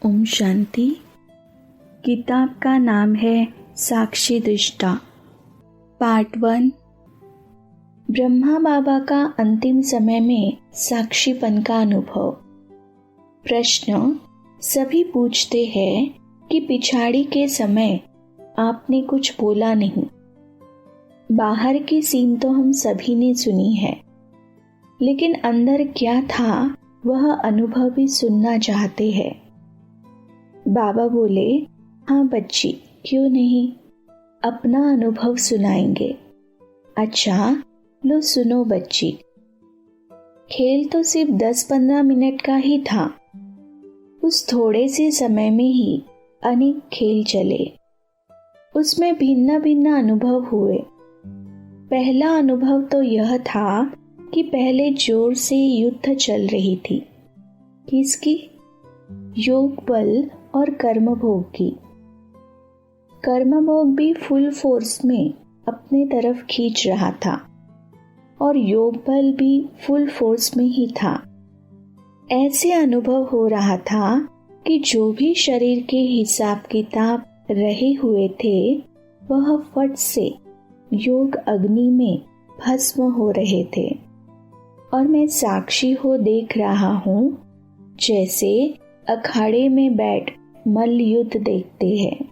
ओम शांति। किताब का नाम है साक्षी दृष्टा। पार्ट 1। ब्रह्मा बाबा का अंतिम समय में साक्षीपन का अनुभव। प्रश्न। सभी पूछते हैं कि पिछाड़ी के समय आपने कुछ बोला नहीं। बाहर की सीन तो हम सभी ने सुनी है, लेकिन अंदर क्या था वह अनुभव भी सुनना चाहते हैं। बाबा बोले, हाँ बच्ची, क्यों नहीं, अपना अनुभव सुनाएंगे। अच्छा लो सुनो बच्ची। खेल तो सिर्फ 10-15 मिनट का ही था। उस थोड़े से समय में ही अनेक खेल चले। उसमें भिन्न भिन्न अनुभव हुए। पहला अनुभव तो यह था कि पहले जोर से युद्ध चल रही थी। किसकी? योग बल और कर्म भोग की। कर्म भोग भी फुल फोर्स में अपने तरफ खींच रहा था और योग बल भी फुल फोर्स में ही था। ऐसे अनुभव हो रहा था कि जो भी शरीर के हिसाब किताब रहे हुए थे वह फट से योग अग्नि में भस्म हो रहे थे और मैं साक्षी हो देख रहा हूँ, जैसे अखाड़े में बैठ मल्ल युद्ध देखते हैं।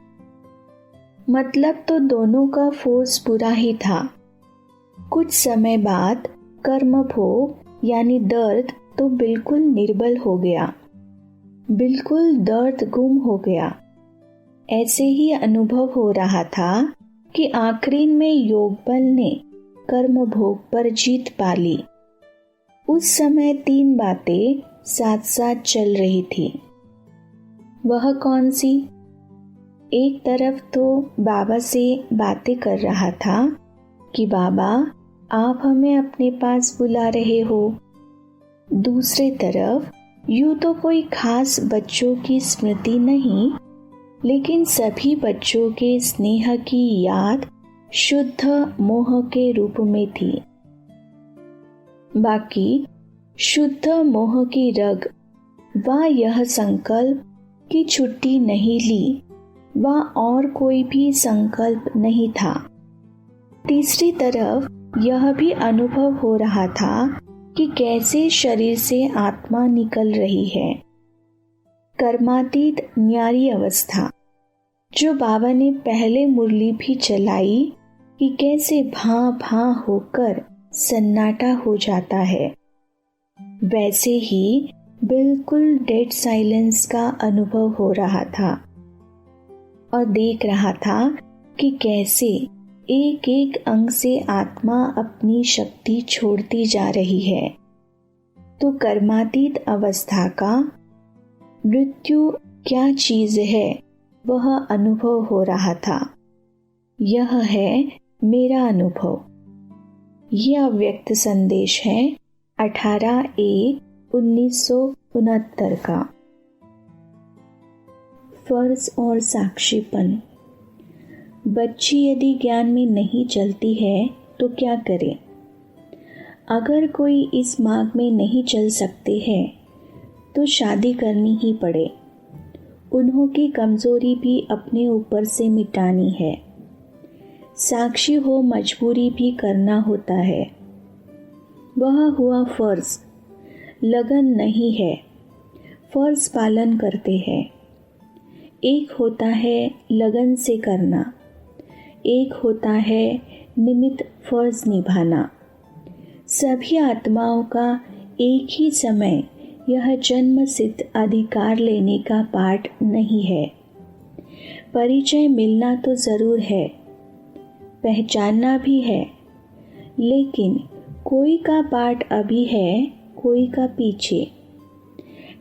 मतलब तो दोनों का फोर्स पूरा ही था। कुछ समय बाद कर्म भोग यानी दर्द तो बिल्कुल निर्बल हो गया, बिल्कुल दर्द गुम हो गया। ऐसे ही अनुभव हो रहा था कि आखिरी में योग बल ने कर्म भोग पर जीत पा ली। उस समय 3 बातें साथ साथ चल रही थी। वह कौन सी? एक तरफ तो बाबा से बातें कर रहा था कि बाबा आप हमें अपने पास बुला रहे हो। दूसरे तरफ यूं तो कोई खास बच्चों की स्मृति नहीं, लेकिन सभी बच्चों के स्नेह की याद शुद्ध मोह के रूप में थी। बाकी शुद्ध मोह की रग व यह संकल्प की छुट्टी नहीं ली, व और कोई भी संकल्प नहीं था। तीसरी तरफ यह भी अनुभव हो रहा था कि कैसे शरीर से आत्मा निकल रही है। कर्मातीत न्यारी अवस्था, जो बाबा ने पहले मुरली भी चलाई कि कैसे भां भां होकर सन्नाटा हो जाता है, वैसे ही बिल्कुल डेड साइलेंस का अनुभव हो रहा था और देख रहा था कि कैसे एक एक अंग से आत्मा अपनी शक्ति छोड़ती जा रही है। तो कर्मातीत अवस्था का मृत्यु क्या चीज है वह अनुभव हो रहा था। यह है मेरा अनुभव। यह अव्यक्त संदेश है 18/1/1969 का। फर्ज और साक्षीपन। बच्ची यदि ज्ञान में नहीं चलती है तो क्या करे? अगर कोई इस मार्ग में नहीं चल सकते हैं तो शादी करनी ही पड़े। उन्हों की कमजोरी भी अपने ऊपर से मिटानी है। साक्षी हो मजबूरी भी करना होता है। वह हुआ फर्ज। लगन नहीं है, फर्ज पालन करते हैं। एक होता है लगन से करना, एक होता है निमित्त फर्ज निभाना। सभी आत्माओं का एक ही समय यह जन्म सिद्ध अधिकार लेने का पाठ नहीं है। परिचय मिलना तो जरूर है, पहचानना भी है, लेकिन कोई का पाठ अभी है, कोई का पीछे।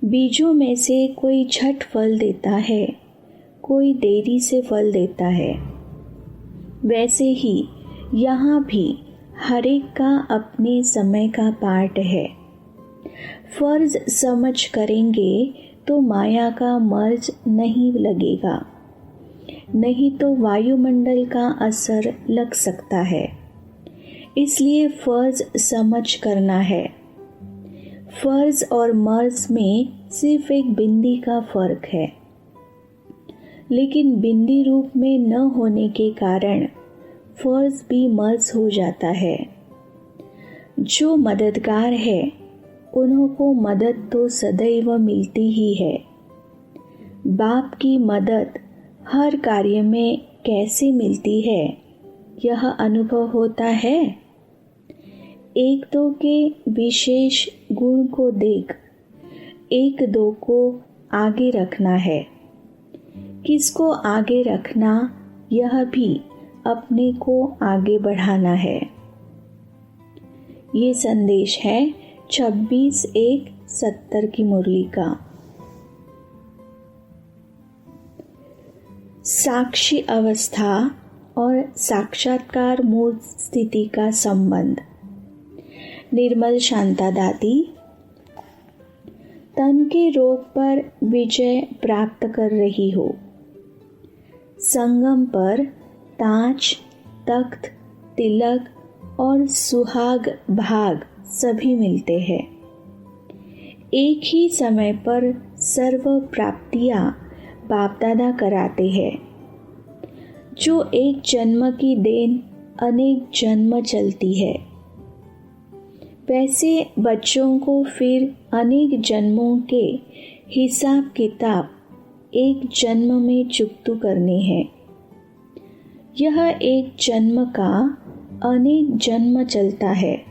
बीजों में से कोई झट फल देता है, कोई देरी से फल देता है। वैसे ही यहाँ भी हर एक का अपने समय का पाठ है। फर्ज समझ करेंगे तो माया का मर्ज नहीं लगेगा, नहीं तो वायुमंडल का असर लग सकता है। इसलिए फर्ज समझ करना है। फर्ज और मर्ज में सिर्फ एक बिंदी का फर्क है, लेकिन बिंदी रूप में न होने के कारण फर्ज भी मर्ज हो जाता है। जो मददगार है उन्हों को मदद तो सदैव मिलती ही है। बाप की मदद हर कार्य में कैसे मिलती है यह अनुभव होता है। एक दो के विशेष गुण को देख एक दो को आगे रखना है। किसको आगे रखना यह भी अपने को आगे बढ़ाना है। ये संदेश है 26/1/70 की मुरली का। साक्षी अवस्था और साक्षात्कार मूल स्थिति का संबंध। निर्मल शांता दादी, तन के रोग पर विजय प्राप्त कर रही हो। संगम पर ताज, तख्त, तिलक और सुहाग भाग सभी मिलते हैं। एक ही समय पर सर्व प्राप्तियां बाप दादा कराते हैं। जो एक जन्म की देन अनेक जन्म चलती है, वैसे बच्चों को फिर अनेक जन्मों के हिसाब किताब एक जन्म में चुकतू करने हैं। यह एक जन्म का अनेक जन्म चलता है,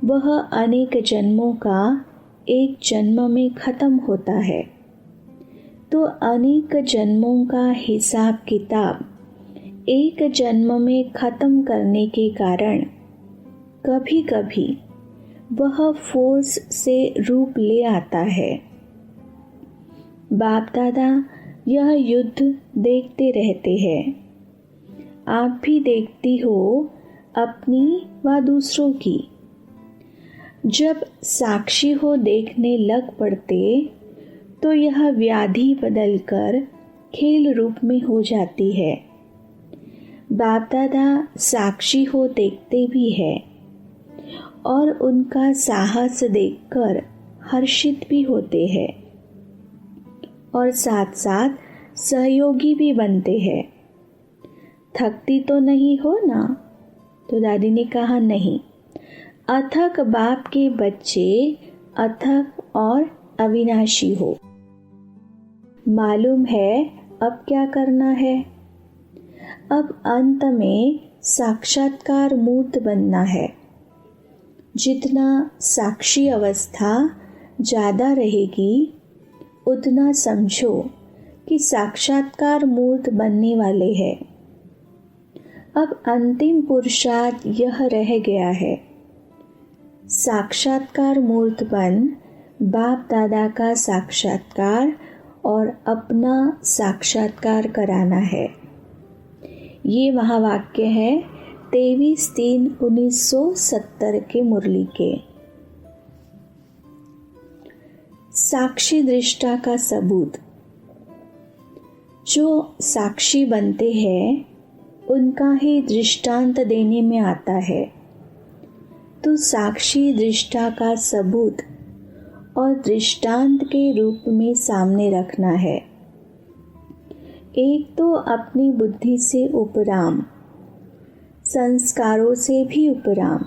वह अनेक जन्मों का एक जन्म में खत्म होता है। तो अनेक जन्मों का हिसाब किताब एक जन्म में खत्म करने के कारण कभी कभी वह फोर्स से रूप ले आता है। बाप दादा यह युद्ध देखते रहते हैं। आप भी देखती हो अपनी व दूसरों की। जब साक्षी हो देखने लग पड़ते तो यह व्याधि बदलकर खेल रूप में हो जाती है। बाप दादा साक्षी हो देखते भी है और उनका साहस देखकर हर्षित भी होते हैं और साथ साथ सहयोगी भी बनते हैं। थकती तो नहीं हो ना? तो दादी ने कहा नहीं। अथक बाप के बच्चे अथक और अविनाशी हो। मालूम है अब क्या करना है। अब अंत में साक्षात्कार मूर्त बनना है। जितना साक्षी अवस्था ज़्यादा रहेगी उतना समझो कि साक्षात्कार मूर्त बनने वाले हैं। अब अंतिम पुरुषार्थ यह रह गया है, साक्षात्कार मूर्त बन बाप दादा का साक्षात्कार और अपना साक्षात्कार कराना है। ये महावाक्य है 23/3/1970 के मुरली के। साक्षी दृष्टा का सबूत। जो साक्षी बनते हैं उनका ही दृष्टांत देने में आता है। तो साक्षी दृष्टा का सबूत और दृष्टांत के रूप में सामने रखना है। एक तो अपनी बुद्धि से उपराम, संस्कारों से भी उपराम।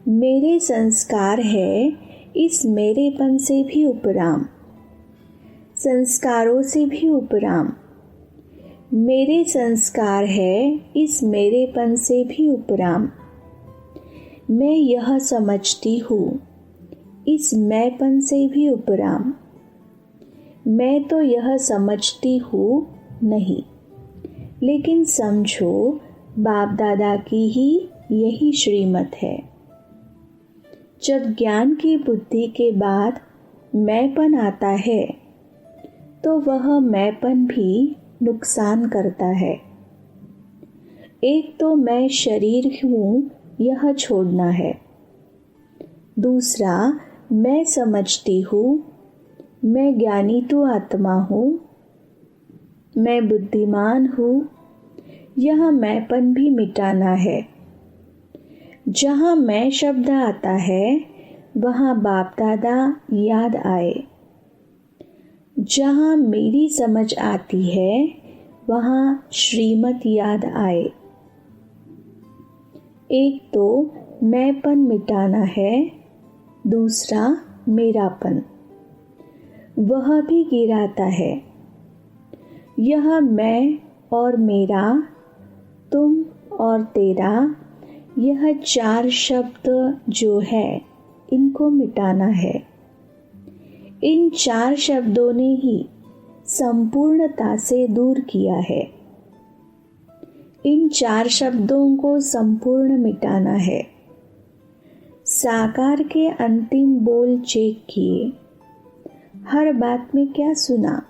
मेरे संस्कार है इस मेरेपन से भी उपराम, संस्कारों से भी उपराम। मेरे संस्कार है इस मेरेपन से भी उपराम। मैं यह समझती हूँ इस मैंपन से भी उपराम। मैं तो यह समझती हूँ नहीं, लेकिन समझो बाप दादा की ही यही श्रीमत है। जब ज्ञान की बुद्धि के बाद मैंपन आता है तो वह मैंपन भी नुकसान करता है। एक तो मैं शरीर हूँ यह छोड़ना है। दूसरा मैं समझती हूँ मैं ज्ञानी तो आत्मा हूँ, मैं बुद्धिमान हूँ, यह मैंपन भी मिटाना है। जहाँ मैं शब्द आता है वहाँ बाप दादा याद आए। जहाँ मेरी समझ आती है वहाँ श्रीमत याद आए। एक तो मैंपन मिटाना है, दूसरा मेरापन, वह भी गिराता है। यह मैं और मेरा, तुम और तेरा, यह 4 शब्द जो है इनको मिटाना है। इन 4 शब्दों ने ही संपूर्णता से दूर किया है। इन 4 शब्दों को संपूर्ण मिटाना है। साकार के अंतिम बोल चेक किए। हर बात में क्या सुना?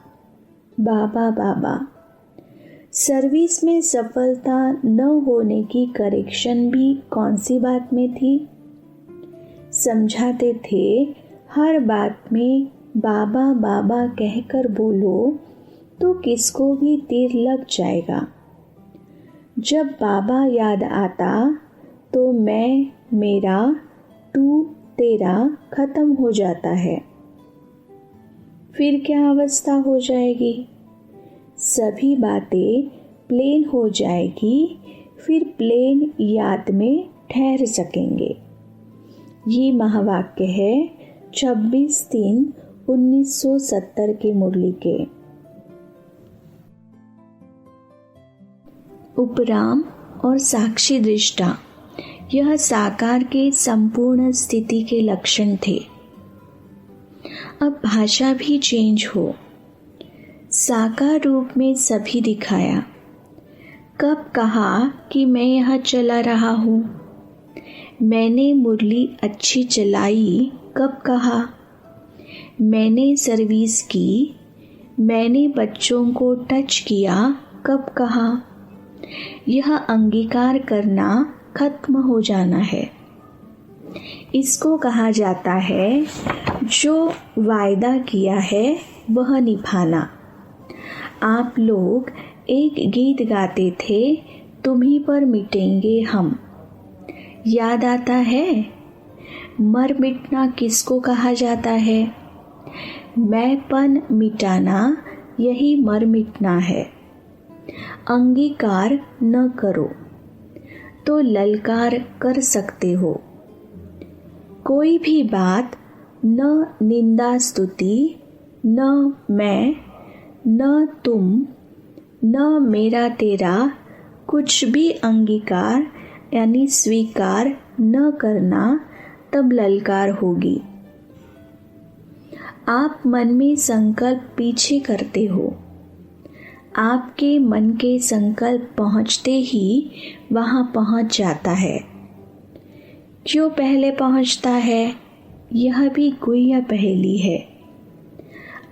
बाबा बाबा। सर्विस में सफलता न होने की करेक्शन भी कौन सी बात में थी? समझाते थे हर बात में बाबा बाबा कहकर बोलो तो किसको भी तीर लग जाएगा। जब बाबा याद आता तो मैं, मेरा, तू, तेरा खत्म हो जाता है। फिर क्या अवस्था हो जाएगी? सभी बातें प्लेन हो जाएगी। फिर प्लेन याद में ठहर सकेंगे। ये महावाक्य है 26/3/1970 की मुरली के। उपराम और साक्षी दृष्टा, यह साकार के संपूर्ण स्थिति के लक्षण थे। अब भाषा भी चेंज हो। साकार रूप में सभी दिखाया। कब कहा कि मैं यहाँ चला रहा हूँ? मैंने मुरली अच्छी चलाई कब कहा? मैंने सर्विस की, मैंने बच्चों को टच किया कब कहा? यह अंगीकार करना खत्म हो जाना है। इसको कहा जाता है जो वायदा किया है वह निभाना। आप लोग एक गीत गाते थे, तुम्हीं पर मिटेंगे हम। याद आता है? मर मिटना किसको कहा जाता है? मैंपन मिटाना, यही मर मिटना है। अंगीकार न करो तो ललकार कर सकते हो। कोई भी बात न निंदा स्तुति, न मैं, न तुम, न मेरा तेरा, कुछ भी अंगीकार यानी स्वीकार न करना, तब ललकार होगी। आप मन में संकल्प पीछे करते हो। आपके मन के संकल्प पहुँचते ही वहाँ पहुँच जाता है। क्यों पहले पहुँचता है? यह भी गुह्य पहेली है।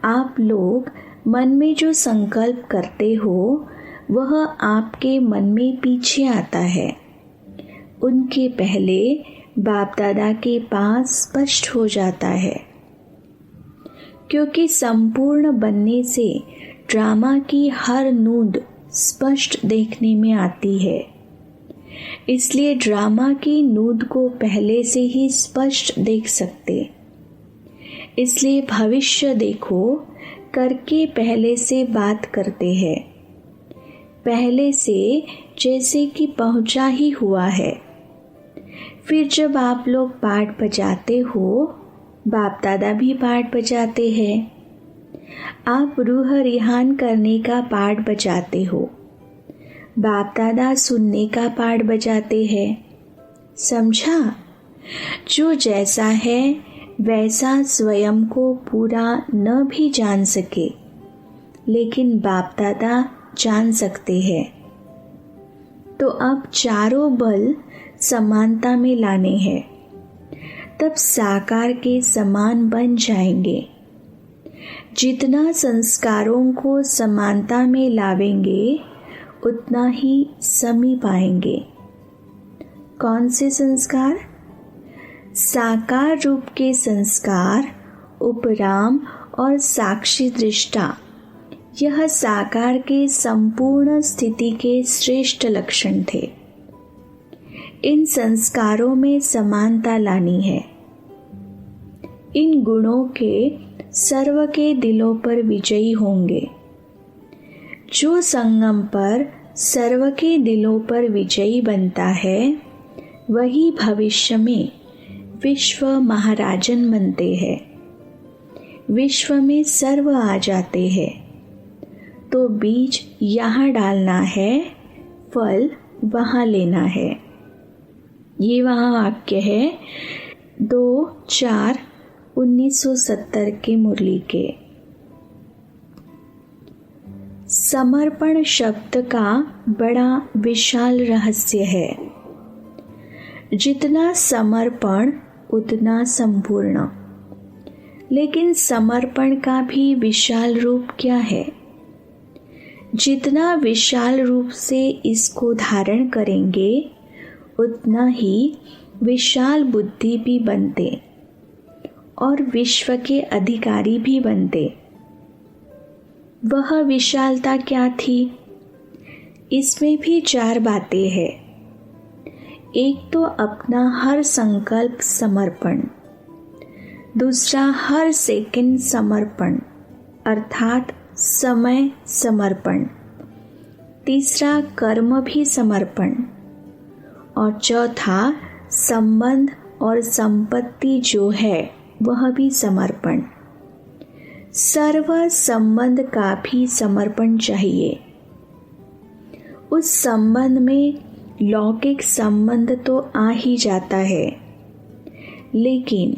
आप लोग मन में जो संकल्प करते हो वह आपके मन में पीछे आता है। उनके पहले बाप दादा के पास स्पष्ट हो जाता है। क्योंकि संपूर्ण बनने से ड्रामा की हर नूंद स्पष्ट देखने में आती है, इसलिए ड्रामा की नूंद को पहले से ही स्पष्ट देख सकते। इसलिए भविष्य देखो करके पहले से बात करते हैं, पहले से जैसे कि पहुंचा ही हुआ है। फिर जब आप लोग पाठ बजाते हो, बाप दादा भी पाठ बजाते हैं। आप रूह रिहान करने का पाठ बजाते हो, बाप दादा सुनने का पाठ बजाते हैं। समझा? जो जैसा है वैसा स्वयं को पूरा न भी जान सके, लेकिन बाप दादा जान सकते हैं। तो अब चारों बल समानता में लाने हैं, तब साकार के समान बन जाएंगे। जितना संस्कारों को समानता में लावेंगे उतना ही समीप आएंगे। कौन से संस्कार? साकार रूप के संस्कार, उपराम और साक्षी दृष्टा, यह साकार के संपूर्ण स्थिति के श्रेष्ठ लक्षण थे। इन संस्कारों में समानता लानी है। इन गुणों के सर्व के दिलों पर विजयी होंगे। जो संगम पर सर्व के दिलों पर विजयी बनता है वही भविष्य में विश्व महाराजन बनते हैं। विश्व में सर्व आ जाते हैं। तो बीज यहाँ डालना है, फल वहाँ लेना है। ये वहाँ वाक्य है 2/4/1970 के मुरली के। समर्पण शब्द का बड़ा विशाल रहस्य है। जितना समर्पण उतना संपूर्ण। लेकिन समर्पण का भी विशाल रूप क्या है? जितना विशाल रूप से इसको धारण करेंगे उतना ही विशाल बुद्धि भी बनते और विश्व के अधिकारी भी बनते। वह विशालता क्या थी? इसमें भी 4 बातें हैं। एक तो अपना हर संकल्प समर्पण, दूसरा हर सेकंड समर्पण अर्थात समय समर्पण, तीसरा कर्म भी समर्पण और चौथा संबंध और संपत्ति जो है वह भी समर्पण। सर्व संबंध का भी समर्पण चाहिए। उस संबंध में लौकिक संबंध तो आ ही जाता है, लेकिन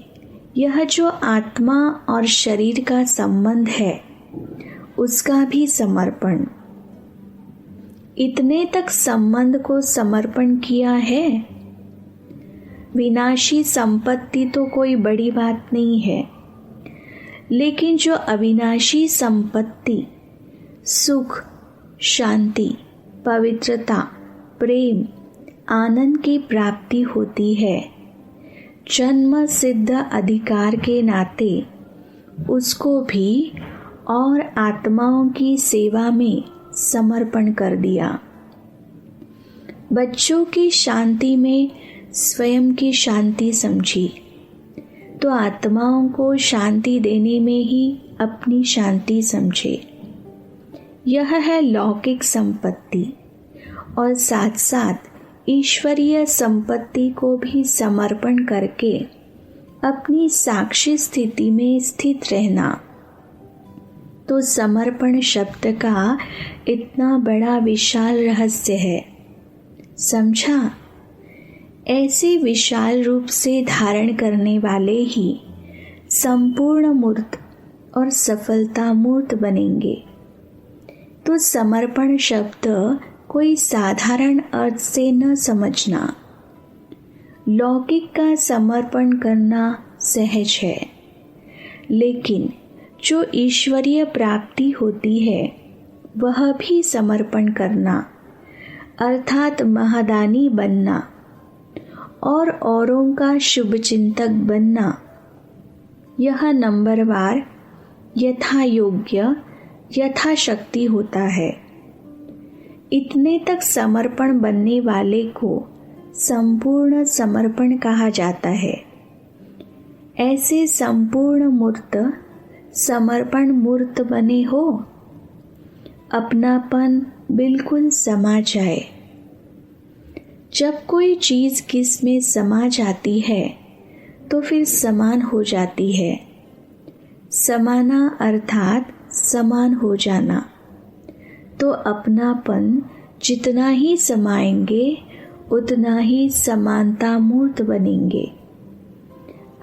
यह जो आत्मा और शरीर का संबंध है उसका भी समर्पण। इतने तक संबंध को समर्पण किया है। विनाशी संपत्ति तो कोई बड़ी बात नहीं है, लेकिन जो अविनाशी संपत्ति सुख, शांति, पवित्रता, प्रेम, आनंद की प्राप्ति होती है, जन्म सिद्ध अधिकार के नाते उसको भी और आत्माओं की सेवा में समर्पण कर दिया। बच्चों की शांति में स्वयं की शांति समझी तो आत्माओं को शांति देने में ही अपनी शांति समझे। यह है लौकिक संपत्ति और साथ साथ ईश्वरीय संपत्ति को भी समर्पण करके अपनी साक्षी स्थिति में स्थित रहना। तो समर्पण शब्द का इतना बड़ा विशाल रहस्य है। समझा? ऐसे विशाल रूप से धारण करने वाले ही संपूर्ण मूर्त और सफलता मूर्त बनेंगे। तो समर्पण शब्द कोई साधारण अर्थ से न समझना। लौकिक का समर्पण करना सहज है, लेकिन जो ईश्वरीय प्राप्ति होती है वह भी समर्पण करना अर्थात महादानी बनना और औरों का शुभ चिंतक बनना, यह नंबरवार यथा योग्य यथाशक्ति होता है। इतने तक समर्पण बनने वाले को संपूर्ण समर्पण कहा जाता है। ऐसे संपूर्ण मूर्त समर्पण मूर्त बने हो, अपनापन बिल्कुल समा जाए। जब कोई चीज किस में समा जाती है तो फिर समान हो जाती है। समाना अर्थात समान हो जाना। तो अपनापन जितना ही समाएंगे उतना ही समानता मूर्त बनेंगे।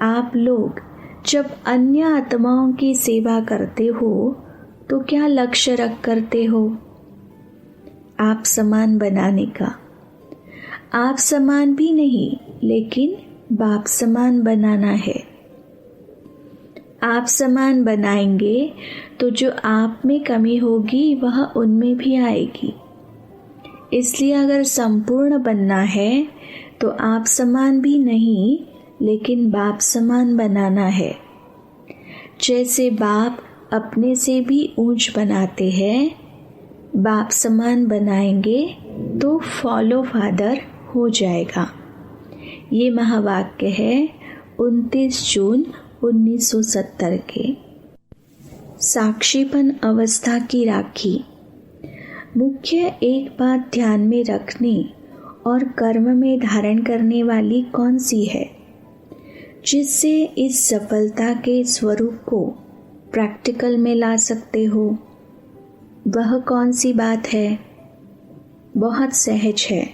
आप लोग जब अन्य आत्माओं की सेवा करते हो तो क्या लक्ष्य रख करते हो? आप समान बनाने का। आप समान भी नहीं, लेकिन बाप समान बनाना है। आप समान बनाएंगे तो जो आप में कमी होगी वह उनमें भी आएगी। इसलिए अगर संपूर्ण बनना है तो आप समान भी नहीं, लेकिन बाप समान बनाना है। जैसे बाप अपने से भी ऊंच बनाते हैं, बाप समान बनाएंगे तो फॉलो फादर हो जाएगा। ये महावाक्य है 29 जून 1970 के। साक्षीपन अवस्था की राखी। मुख्य एक बात ध्यान में रखने और कर्म में धारण करने वाली कौन सी है, जिससे इस सफलता के स्वरूप को प्रैक्टिकल में ला सकते हो? वह कौन सी बात है? बहुत सहज है।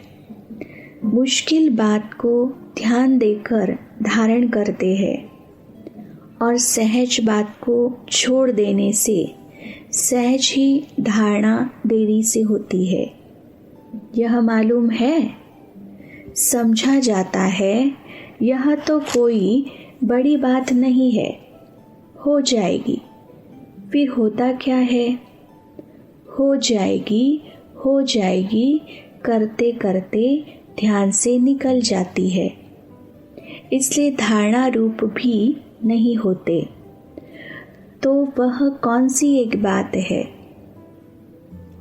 मुश्किल बात को ध्यान देकर धारण करते हैं और सहज बात को छोड़ देने से सहज ही धारणा देरी से होती है। यह मालूम है, समझा जाता है यह तो कोई बड़ी बात नहीं है, हो जाएगी। फिर होता क्या है? हो जाएगी करते करते ध्यान से निकल जाती है, इसलिए धारणा रूप भी नहीं होते। तो वह कौन सी एक बात है?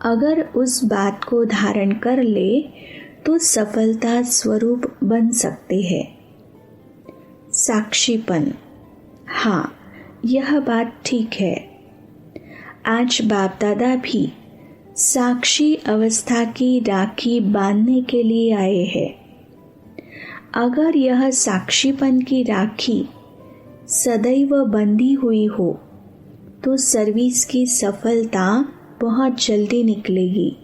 अगर उस बात को धारण कर ले तो सफलता स्वरूप बन सकते हैं। साक्षीपन। हाँ, यह बात ठीक है। आज बाप दादा भी साक्षी अवस्था की राखी बांधने के लिए आए हैं। अगर यह साक्षीपन की राखी सदैव बंधी हुई हो तो सर्विस की सफलता बहुत जल्दी निकलेगी।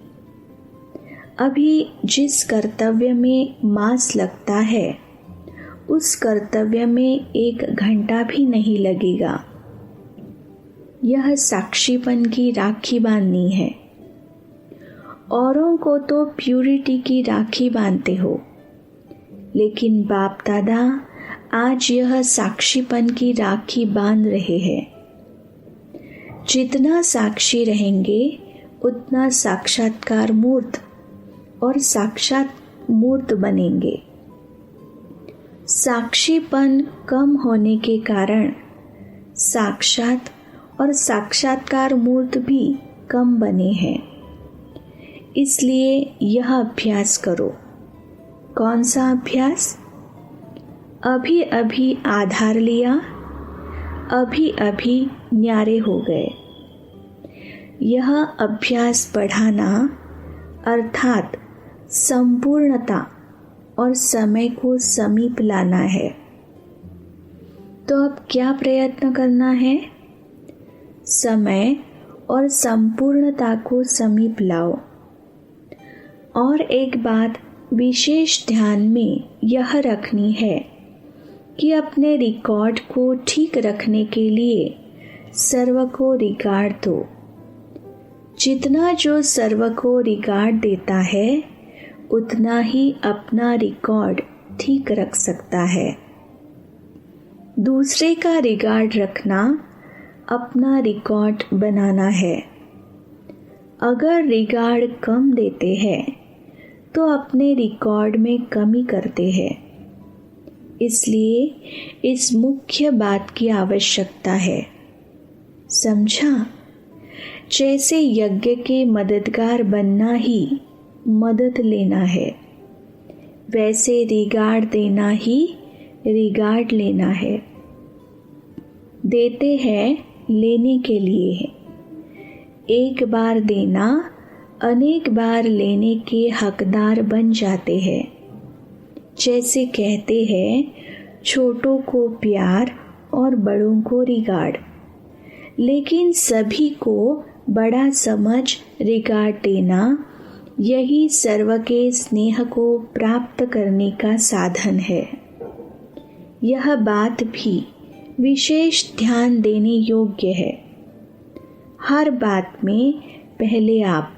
अभी जिस कर्तव्य में मास लगता है उस कर्तव्य में 1 घंटा भी नहीं लगेगा। यह साक्षीपन की राखी बांधनी है। औरों को तो प्यूरिटी की राखी बांधते हो, लेकिन बाप दादा आज यह साक्षीपन की राखी बांध रहे हैं। जितना साक्षी रहेंगे उतना साक्षात्कार मूर्त और साक्षात मूर्त बनेंगे। साक्षीपन कम होने के कारण साक्षात और साक्षात्कार मूर्त भी कम बने हैं। इसलिए यह अभ्यास करो। कौन सा अभ्यास? अभी अभी आधार लिया, अभी अभी न्यारे हो गए। यह अभ्यास बढ़ाना अर्थात संपूर्णता और समय को समीप लाना है। तो अब क्या प्रयत्न करना है? समय और संपूर्णता को समीप लाओ। और एक बात विशेष ध्यान में यह रखनी है कि अपने रिकॉर्ड को ठीक रखने के लिए सर्व को रिगार्ड दो। जितना जो सर्व को रिगार्ड देता है उतना ही अपना रिकॉर्ड ठीक रख सकता है। दूसरे का रिगार्ड रखना अपना रिकॉर्ड बनाना है। अगर रिगार्ड कम देते हैं तो अपने रिकॉर्ड में कमी करते हैं। इसलिए इस मुख्य बात की आवश्यकता है। समझा? जैसे यज्ञ के मददगार बनना ही मदद लेना है, वैसे रिगार्ड देना ही रिगार्ड लेना है। देते हैं लेने के लिए है। एक बार देना अनेक बार लेने के हकदार बन जाते हैं। जैसे कहते हैं छोटों को प्यार और बड़ों को रिगार्ड, लेकिन सभी को बड़ा समझ रिगार्ड देना यही सर्व के स्नेह को प्राप्त करने का साधन है। यह बात भी विशेष ध्यान देने योग्य है। हर बात में पहले आप।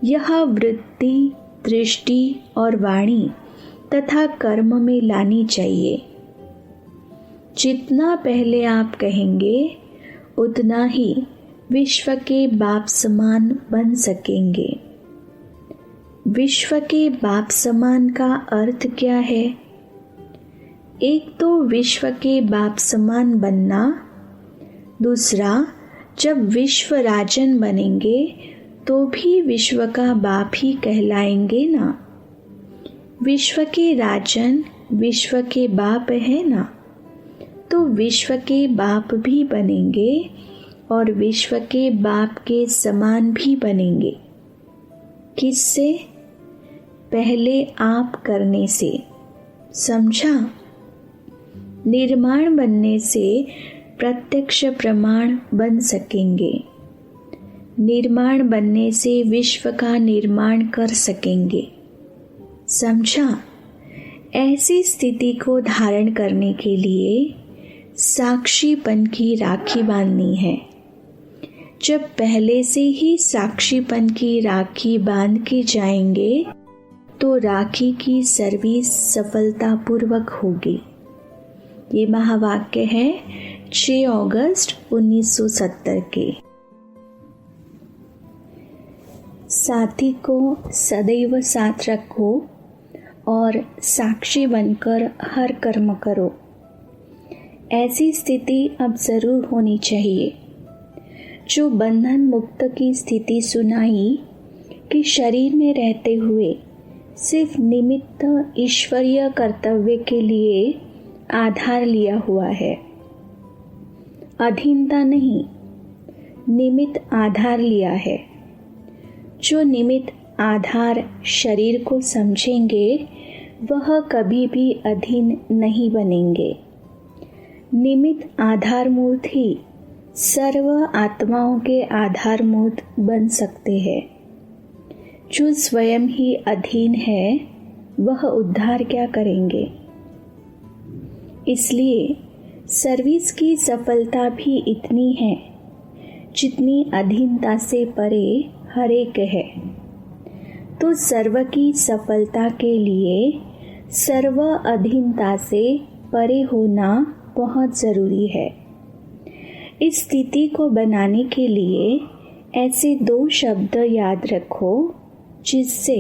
यह वृत्ति, दृष्टि और वाणी तथा कर्म में लानी चाहिए। जितना पहले आप कहेंगे उतना ही विश्व के बाप समान बन सकेंगे। विश्व के बाप समान का अर्थ क्या है? एक तो विश्व के बाप समान बनना, दूसरा जब विश्व राजन बनेंगे तो भी विश्व का बाप ही कहलाएंगे ना। विश्व के राजन विश्व के बाप है ना, तो तो विश्व के बाप भी बनेंगे और विश्व के बाप के समान भी बनेंगे। किससे? पहले आप करने से। समझा? निर्माण बनने से प्रत्यक्ष प्रमाण बन सकेंगे। निर्माण बनने से विश्व का निर्माण कर सकेंगे। समझा? ऐसी स्थिति को धारण करने के लिए साक्षीपन की राखी बांधनी है। जब पहले से ही साक्षीपन की राखी बांध के जाएंगे तो राखी की सर्विस सफलतापूर्वक होगी। ये महावाक्य है 6 अगस्त 1970 के। साथी को सदैव साथ रखो और साक्षी बनकर हर कर्म करो। ऐसी स्थिति अब जरूर होनी चाहिए। जो बंधन मुक्त की स्थिति सुनाई कि शरीर में रहते हुए सिर्फ निमित्त ईश्वरीय कर्तव्य के लिए आधार लिया हुआ है, अधीनता नहीं, निमित्त आधार लिया है। जो निमित्त आधार शरीर को समझेंगे वह कभी भी अधीन नहीं बनेंगे। निमित्त आधारमूर्त ही सर्व आत्माओं के आधारमूर्त बन सकते हैं। जो स्वयं ही अधीन है वह उद्धार क्या करेंगे? इसलिए सर्विस की सफलता भी इतनी है जितनी अधीनता से परे हर एक है। तो सर्व की सफलता के लिए सर्व अधीनता से परे होना बहुत ज़रूरी है। इस स्थिति को बनाने के लिए ऐसे 2 शब्द याद रखो जिससे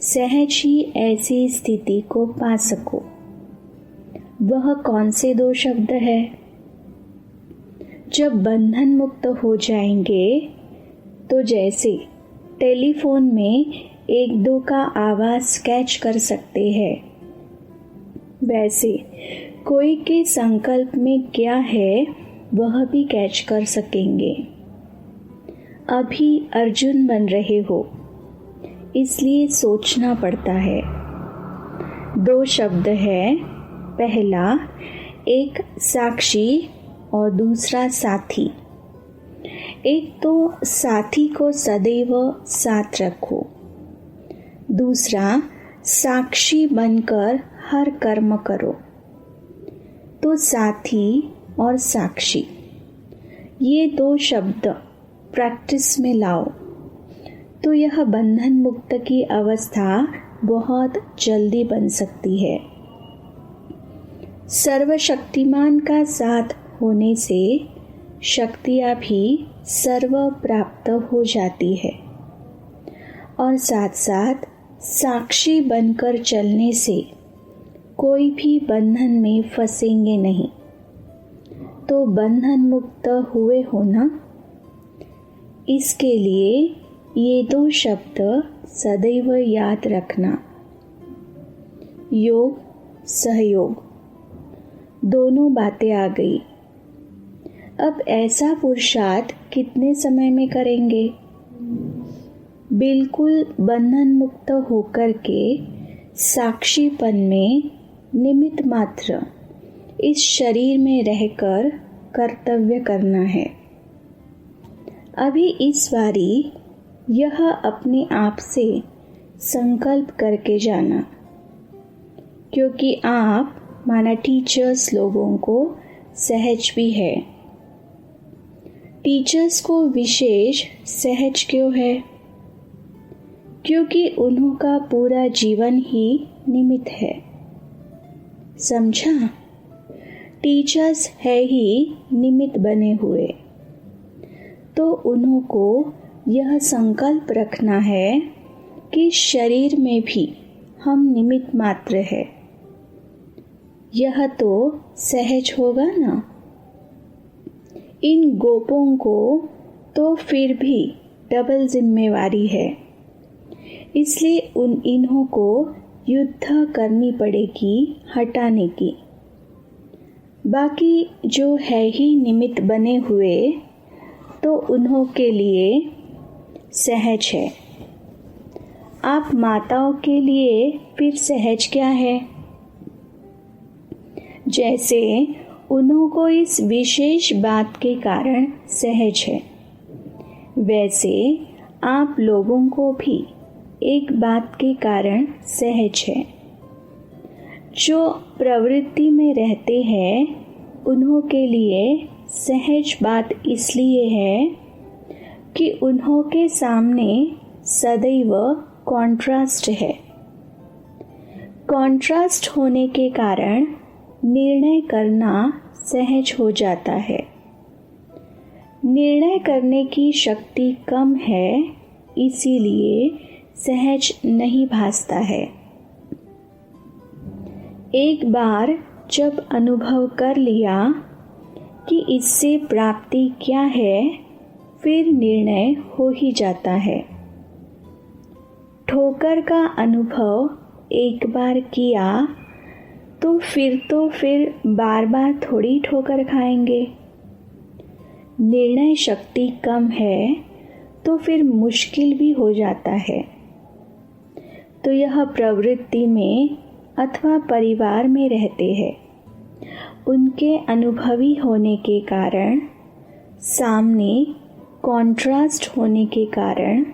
सहज ही ऐसी स्थिति को पा सको। वह कौन से 2 शब्द है? जब बंधन मुक्त हो जाएंगे तो जैसे टेलीफोन में 1-2 का आवाज़ कैच कर सकते हैं, वैसे कोई के संकल्प में क्या है वह भी कैच कर सकेंगे। अभी अर्जुन बन रहे हो इसलिए सोचना पड़ता है। 2 शब्द है, पहला एक साक्षी और दूसरा साथी। एक तो साथी को सदैव साथ रखो, दूसरा साक्षी बनकर हर कर्म करो। तो साथी और साक्षी ये 2 शब्द प्रैक्टिस में लाओ तो यह बंधन मुक्त की अवस्था बहुत जल्दी बन सकती है। सर्वशक्तिमान का साथ होने से शक्तियाँ भी सर्व प्राप्त हो जाती है और साथ साथ साक्षी बनकर चलने से कोई भी बंधन में फंसेंगे नहीं। तो बंधन मुक्त हुए हो ना? इसके लिए ये 2 शब्द सदैव याद रखना। योग सहयोग दोनों बातें आ गई। अब ऐसा पुरुषार्थ कितने समय में करेंगे? बिल्कुल बंधन मुक्त होकर के साक्षीपन में निमित्त मात्र इस शरीर में रहकर कर्तव्य करना है। अभी इस बारी यह अपने आप से संकल्प करके जाना, क्योंकि आप माना टीचर्स लोगों को सहज भी है। टीचर्स को विशेष सहज क्यों है? क्योंकि उन्हों का पूरा जीवन ही निमित्त है। समझा? टीचर्स है ही निमित्त बने हुए। तो उन्हों को यह संकल्प रखना है कि शरीर में भी हम निमित्त मात्र है। यह तो सहज होगा ना? इन गोपों को तो फिर भी डबल जिम्मेवारी है, इसलिए इन्हों को युद्ध करनी पड़ेगी हटाने की। बाकी जो है ही निमित्त बने हुए तो उन्हों के लिए सहज है। आप माताओं के लिए फिर सहज क्या है? जैसे उन्हों को इस विशेष बात के कारण सहज है, वैसे आप लोगों को भी एक बात के कारण सहज है। जो प्रवृत्ति में रहते हैं उन्हों के लिए सहज बात इसलिए है कि उन्हों के सामने सदैव कॉन्ट्रास्ट है। कॉन्ट्रास्ट होने के कारण निर्णय करना सहज हो जाता है। निर्णय करने की शक्ति कम है, इसीलिए सहज नहीं भासता है। एक बार जब अनुभव कर लिया कि इससे प्राप्ति क्या है, फिर निर्णय हो ही जाता है। ठोकर का अनुभव एक बार किया तो फिर बार बार थोड़ी ठोकर खाएंगे। निर्णय शक्ति कम है तो फिर मुश्किल भी हो जाता है। तो यह प्रवृत्ति में अथवा परिवार में रहते हैं, उनके अनुभवी होने के कारण, सामने कॉन्ट्रास्ट होने के कारण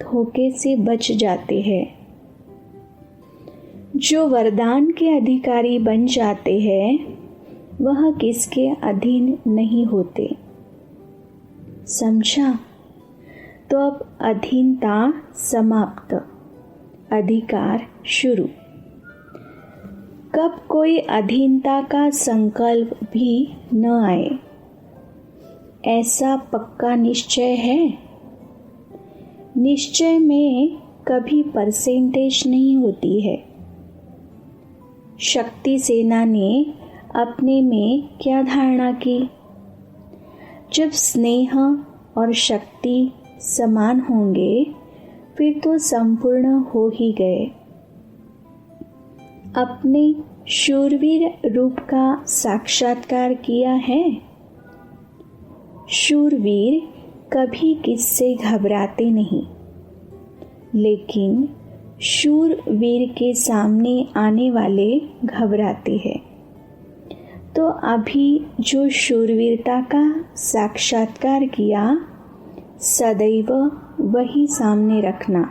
धोखे से बच जाते हैं। जो वरदान के अधिकारी बन जाते हैं वह किसके अधीन नहीं होते। समझा? तो अब अधीनता समाप्त, अधिकार शुरू। कब कोई अधीनता का संकल्प भी न आए, ऐसा पक्का निश्चय है। निश्चय में कभी परसेंटेज नहीं होती है। शक्ति सेना ने अपने में क्या धारणा की? जब स्नेह और शक्ति समान होंगे फिर तो संपूर्ण हो ही गए। अपने शूरवीर रूप का साक्षात्कार किया है। शूरवीर कभी किससे घबराते नहीं, लेकिन शूरवीर के सामने आने वाले घबराते हैं। तो अभी जो शूरवीरता का साक्षात्कार किया, सदैव वही सामने रखना।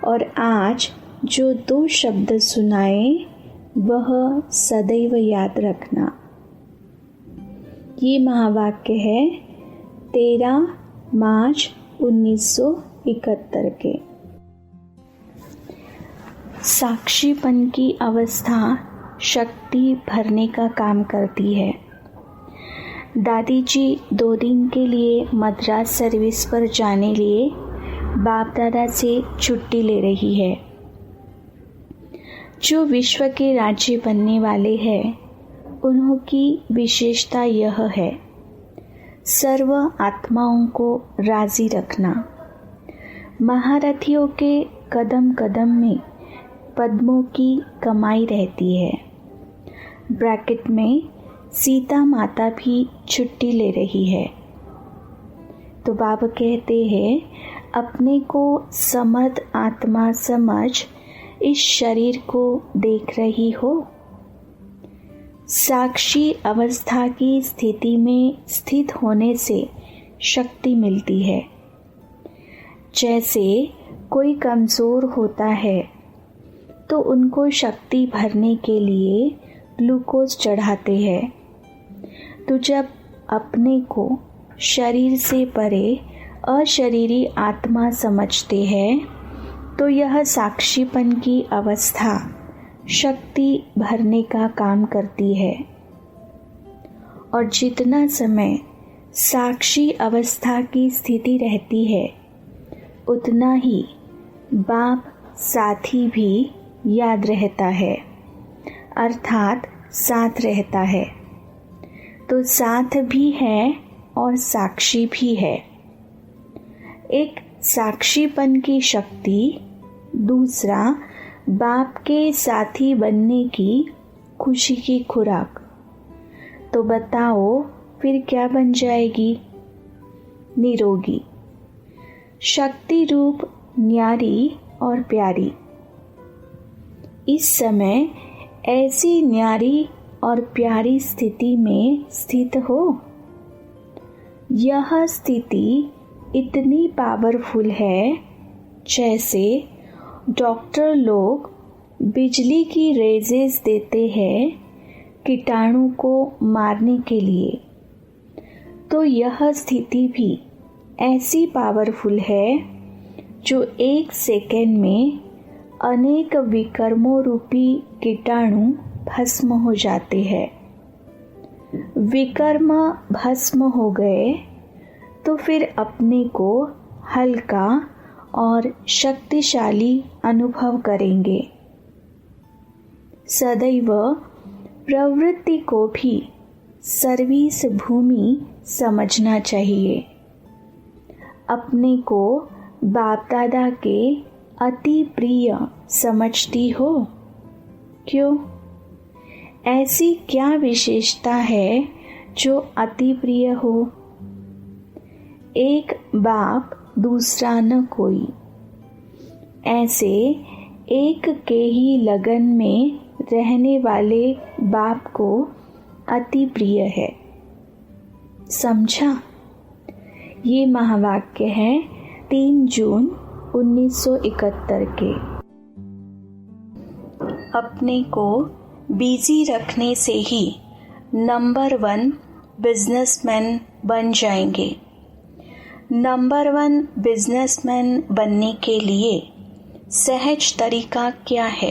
और आज जो 2 शब्द सुनाए वह सदैव याद रखना। ये महावाक्य है 13 मार्च 1971 के। साक्षीपन की अवस्था शक्ति भरने का काम करती है। दादी जी 2 दिन के लिए मद्रास सर्विस पर जाने लिए बाप दादा से छुट्टी ले रही है। जो विश्व के राज्य बनने वाले हैं, उन्हों की विशेषता यह है, सर्व आत्माओं को राजी रखना। महारथियों के कदम कदम में पद्मों की कमाई रहती है। ब्रैकेट में सीता माता भी छुट्टी ले रही है। तो बाबा कहते हैं, अपने को समर्थ आत्मा समझ इस शरीर को देख रही हो। साक्षी अवस्था की स्थिति में स्थित होने से शक्ति मिलती है। जैसे कोई कमज़ोर होता है तो उनको शक्ति भरने के लिए ग्लूकोज चढ़ाते हैं। तो जब अपने को शरीर से परे अशरीरी आत्मा समझते हैं तो यह साक्षीपन की अवस्था शक्ति भरने का काम करती है। और जितना समय साक्षी अवस्था की स्थिति रहती है, उतना ही बाप साथी भी याद रहता है, अर्थात साथ रहता है। तो साथ भी है और साक्षी भी है। एक साक्षीपन की शक्ति, दूसरा बाप के साथी बनने की खुशी की खुराक। तो बताओ फिर क्या बन जाएगी? निरोगी, शक्ति रूप, न्यारी और प्यारी। इस समय ऐसी न्यारी और प्यारी स्थिति में स्थित हो। यह स्थिति इतनी पावरफुल है जैसे डॉक्टर लोग बिजली की रेजेस देते हैं कीटाणु को मारने के लिए। तो यह स्थिति भी ऐसी पावरफुल है जो 1 सेकेंड में अनेक विकर्मों रूपी कीटाणु भस्म हो जाते हैं। विकर्म भस्म हो गए तो फिर अपने को हल्का और शक्तिशाली अनुभव करेंगे। सदैव प्रवृत्ति को भी सर्विस भूमि समझना चाहिए। अपने को बाप दादा के अति प्रिय समझती हो। क्यों? ऐसी क्या विशेषता है जो अति प्रिय हो? एक बाप दूसरा न कोई, ऐसे एक के ही लगन में रहने वाले बाप को अति प्रिय है। समझा? ये महावाक्य है 3 जून 1971 के। अपने को बिजी रखने से ही नंबर 1 बिजनेसमैन बन जाएंगे। नंबर 1 बिजनेसमैन बनने के लिए सहज तरीका क्या है?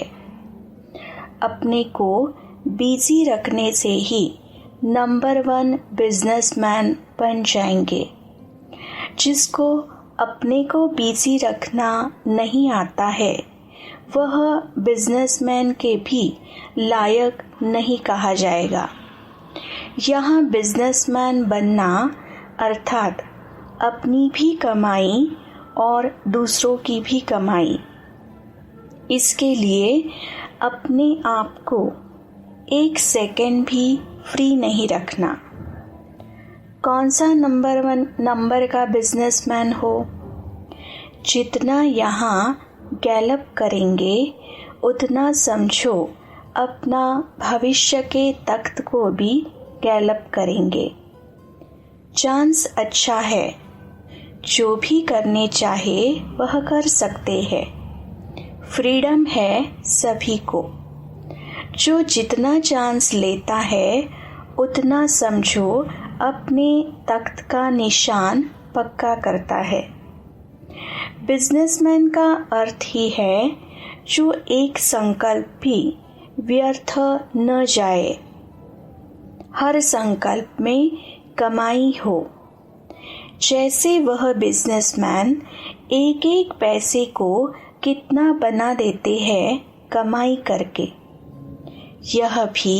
अपने को बिजी रखने से ही नंबर 1 बिजनेसमैन बन जाएंगे। जिसको अपने को बिजी रखना नहीं आता है वह बिजनेसमैन के भी लायक नहीं कहा जाएगा। यहाँ बिजनेसमैन बनना अर्थात अपनी भी कमाई और दूसरों की भी कमाई। इसके लिए अपने आप को 1 सेकेंड भी फ्री नहीं रखना। कौन सा नंबर 1 नंबर का बिजनेसमैन हो? जितना यहाँ गैलप करेंगे उतना समझो अपना भविष्य के तख्त को भी गैलप करेंगे। चांस अच्छा है, जो भी करने चाहे वह कर सकते हैं। फ्रीडम है सभी को। जो जितना चांस लेता है उतना समझो अपने तख्त का निशान पक्का करता है। बिजनेसमैन का अर्थ ही है जो एक संकल्प भी व्यर्थ न जाए। हर संकल्प में कमाई हो। जैसे वह बिजनेसमैन एक एक पैसे को कितना बना देते हैं कमाई करके, यह भी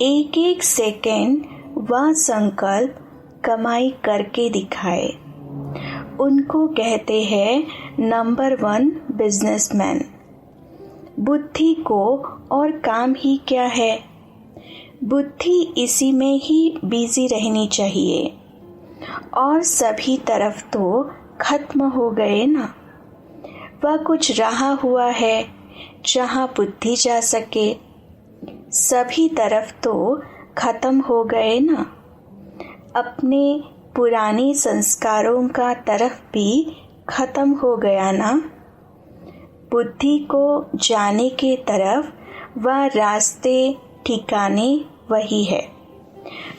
एक एक सेकेंड वह संकल्प कमाई करके दिखाए। उनको कहते हैं नंबर 1 बिजनेसमैन। बुद्धि को और काम ही क्या है? बुद्धि इसी में ही बिजी रहनी चाहिए। और सभी तरफ तो खत्म हो गए ना। वह कुछ रहा हुआ है जहाँ बुद्धि जा सके। सभी तरफ तो खत्म हो गए ना। अपने पुराने संस्कारों का तरफ भी खत्म हो गया ना। बुद्धि को जाने के तरफ वह रास्ते ठिकाने वही है।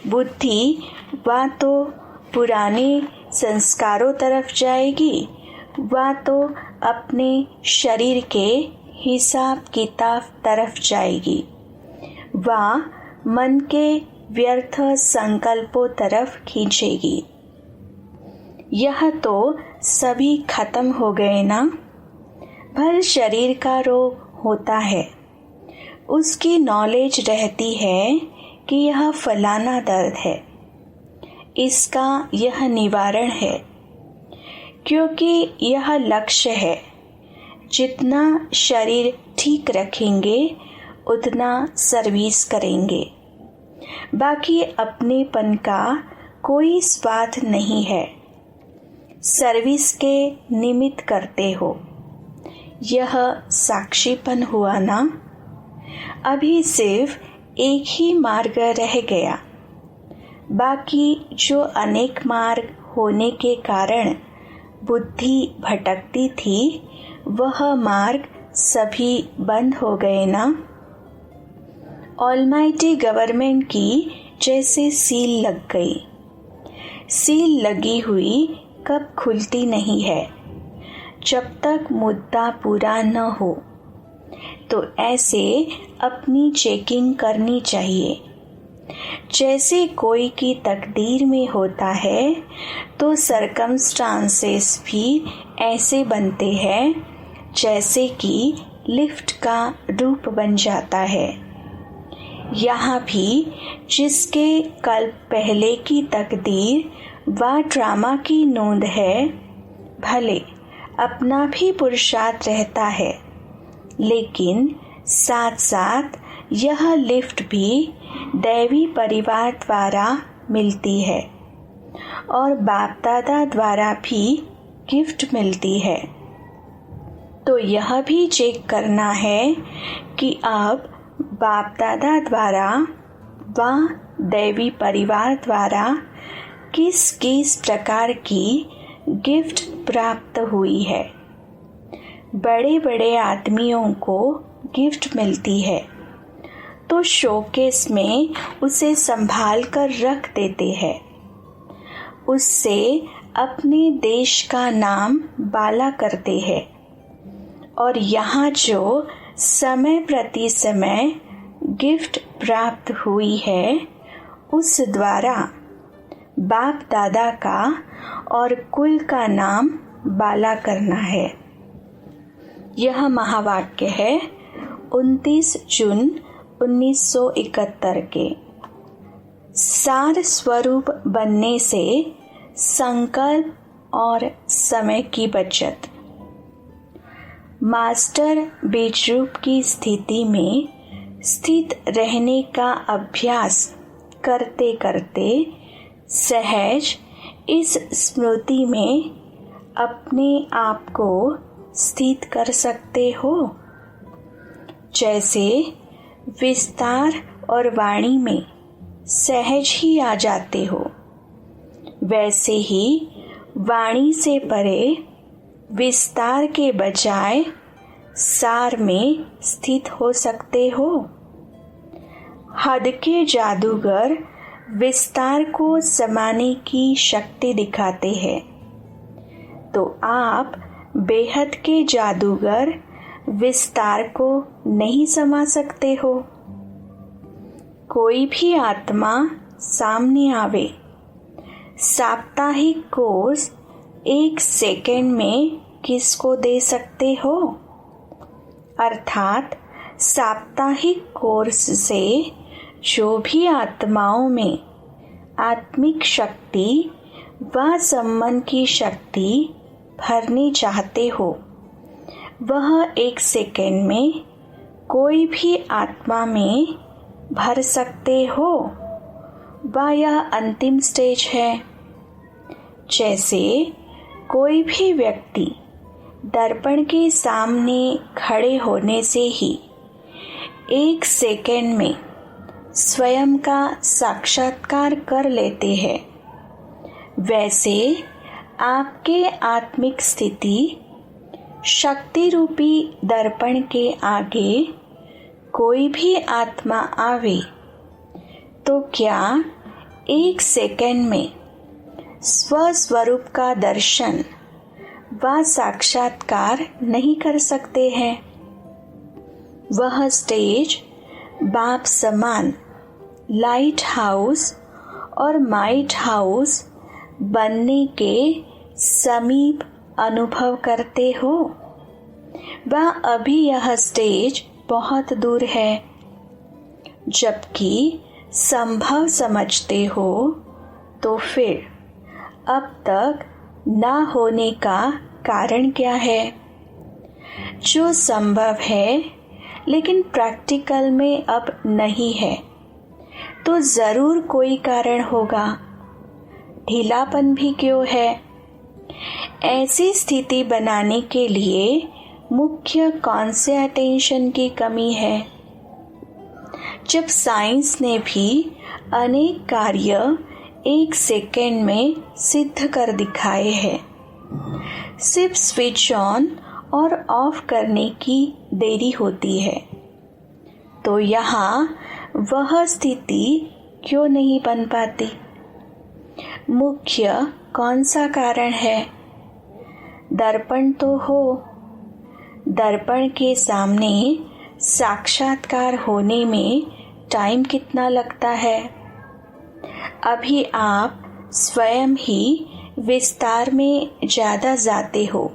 बुद्धि वह तो पुराने संस्कारों तरफ जाएगी, वह तो अपने शरीर के हिसाब किताब तरफ जाएगी, वह मन के व्यर्थ संकल्पों तरफ खींचेगी। यह तो सभी खत्म हो गए ना। भर शरीर का रोग होता है, उसकी नॉलेज रहती है कि यह फलाना दर्द है, इसका यह निवारण है, क्योंकि यह लक्ष्य है। जितना शरीर ठीक रखेंगे उतना सर्विस करेंगे। बाकी अपनेपन का कोई स्वार्थ नहीं है, सर्विस के निमित्त करते हो। यह साक्षीपन हुआ ना। अभी सिर्फ एक ही मार्ग रह गया, बाकी जो अनेक मार्ग होने के कारण बुद्धि भटकती थी वह मार्ग सभी बंद हो गए ना। ऑलमाइटी गवर्नमेंट की जैसे सील लग गई। सील लगी हुई कब खुलती नहीं है, जब तक मुद्दा पूरा न हो। तो ऐसे अपनी चेकिंग करनी चाहिए। जैसे कोई की तकदीर में होता है तो सरकमस्टांसेस भी ऐसे बनते हैं जैसे कि लिफ्ट का रूप बन जाता है। यहाँ भी जिसके कल पहले की तकदीर व ड्रामा की नोंद है, भले अपना भी पुरुषार्थ रहता है, लेकिन साथ साथ यह लिफ्ट भी दैवी परिवार द्वारा मिलती है और बाप दादा द्वारा भी गिफ्ट मिलती है। तो यह भी चेक करना है कि अब बाप दादा द्वारा व दैवी परिवार द्वारा किस किस प्रकार की गिफ्ट प्राप्त हुई है। बड़े बड़े आदमियों को गिफ्ट मिलती है तो शोकेस में उसे संभाल कर रख देते हैं। उससे अपने देश का नाम बाला करते हैं। और यहाँ जो समय प्रति समय गिफ्ट प्राप्त हुई है, उस द्वारा बाप दादा का और कुल का नाम बाला करना है। यह महावाक्य है 29 जून 1971 के। सार स्वरूप बनने से संकल्प और समय की बचत। मास्टर बीज रूप की स्थिति में स्थित रहने का अभ्यास करते करते सहज इस स्मृति में अपने आप को स्थित कर सकते हो। जैसे विस्तार और वाणी में सहज ही आ जाते हो, वैसे ही वाणी से परे विस्तार के बजाय सार में स्थित हो सकते हो। हद के जादूगर विस्तार को समाने की शक्ति दिखाते हैं, तो आप बेहद के जादूगर विस्तार को नहीं समा सकते हो। कोई भी आत्मा सामने आवे, साप्ताहिक कोर्स 1 सेकेंड में किसको दे सकते हो? अर्थात साप्ताहिक कोर्स से जो भी आत्माओं में आत्मिक शक्ति व सम्मान की शक्ति भरनी चाहते हो, वह 1 सेकेंड में कोई भी आत्मा में भर सकते हो। वह यह अंतिम स्टेज है। जैसे कोई भी व्यक्ति दर्पण के सामने खड़े होने से ही 1 सेकेंड में स्वयं का साक्षात्कार कर लेते हैं, वैसे आपके आत्मिक स्थिति शक्ति रूपी दर्पण के आगे कोई भी आत्मा आवे तो क्या 1 सेकेंड में स्वस्वरूप का दर्शन व साक्षात्कार नहीं कर सकते हैं? वह स्टेज बाप समान लाइट हाउस और माइट हाउस बनने के समीप अनुभव करते हो। वह अभी यह स्टेज बहुत दूर है, जबकि संभव समझते हो तो फिर अब तक ना होने का कारण क्या है? जो संभव है लेकिन प्रैक्टिकल में अब नहीं है, तो जरूर कोई कारण होगा। ढीलापन भी क्यों है? ऐसी स्थिति बनाने के लिए मुख्य कौन से अटेंशन की कमी है? जब साइंस ने भी अनेक कार्य 1 सेकेंड में सिद्ध कर दिखाए हैं, सिर्फ स्विच ऑन और ऑफ करने की देरी होती है, तो यहाँ वह स्थिति क्यों नहीं बन पाती? मुख्य कौन सा कारण है? दर्पण तो हो। दर्पण के सामने साक्षात्कार होने में टाइम कितना लगता है? अभी आप स्वयं ही विस्तार में ज़्यादा जाते हो।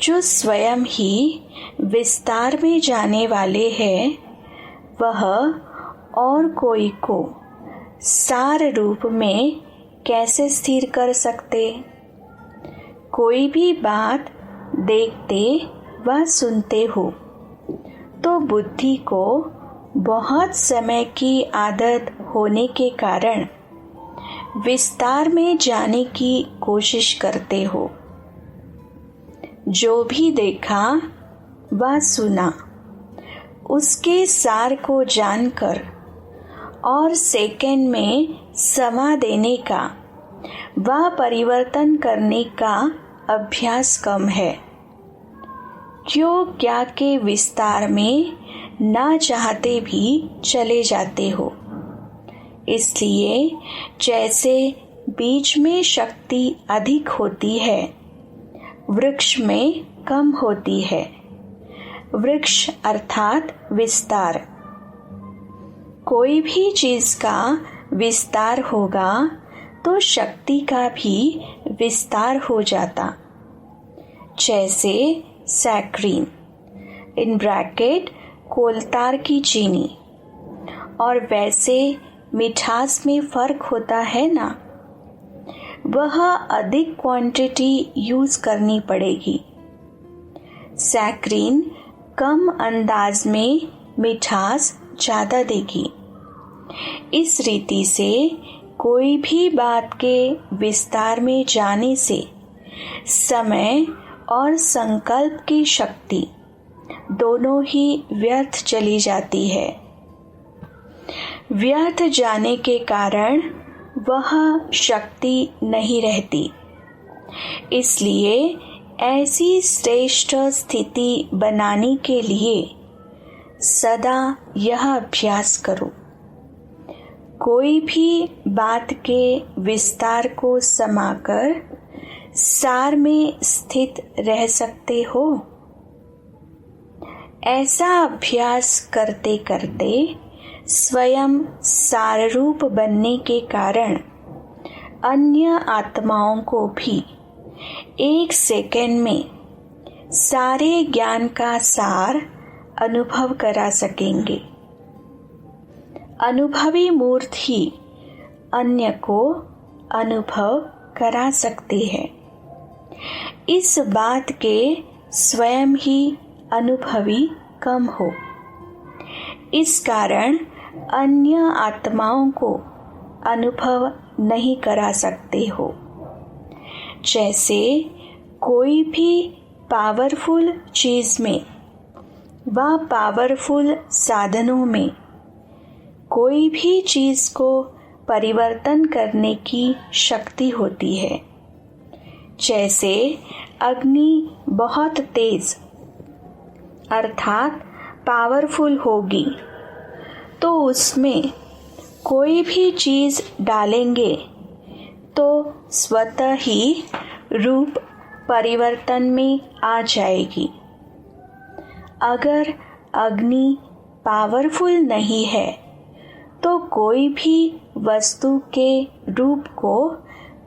जो स्वयं ही विस्तार में जाने वाले हैं, वह और कोई को सार रूप में कैसे स्थिर कर सकते? कोई भी बात देखते व सुनते हो तो बुद्धि को बहुत समय की आदत होने के कारण विस्तार में जाने की कोशिश करते हो। जो भी देखा व सुना, उसके सार को जानकर और सेकंड में समा देने का व परिवर्तन करने का अभ्यास कम है। क्यों क्या के विस्तार में ना चाहते भी चले जाते हो। इसलिए जैसे बीज में शक्ति अधिक होती है, वृक्ष में कम होती है। वृक्ष अर्थात विस्तार। कोई भी चीज का विस्तार होगा तो शक्ति का भी विस्तार हो जाता। जैसे सैक्रीन इन ब्रैकेट कोलतार की चीनी, और वैसे मिठास में फर्क होता है ना। वह अधिक क्वांटिटी यूज करनी पड़ेगी। सैक्रीन कम अंदाज में मिठास ज़्यादा देगी। इस रीति से कोई भी बात के विस्तार में जाने से समय और संकल्प की शक्ति दोनों ही व्यर्थ चली जाती है। व्यर्थ जाने के कारण वह शक्ति नहीं रहती। इसलिए ऐसी श्रेष्ठ स्थिति बनाने के लिए सदा यह अभ्यास करो। कोई भी बात के विस्तार को समाकर सार में स्थित रह सकते हो। ऐसा अभ्यास करते करते स्वयं सार रूप बनने के कारण अन्य आत्माओं को भी 1 सेकेंड में सारे ज्ञान का सार अनुभव करा सकेंगे। अनुभवी मूर्त ही अन्य को अनुभव करा सकते हैं। इस बात के स्वयं ही अनुभवी कम हो, इस कारण अन्य आत्माओं को अनुभव नहीं करा सकते हो। जैसे कोई भी पावरफुल चीज में व पावरफुल साधनों में कोई भी चीज को परिवर्तन करने की शक्ति होती है। जैसे अग्नि बहुत तेज अर्थात पावरफुल होगी तो उसमें कोई भी चीज डालेंगे तो स्वतः ही रूप परिवर्तन में आ जाएगी। अगर अग्नि पावरफुल नहीं है तो कोई भी वस्तु के रूप को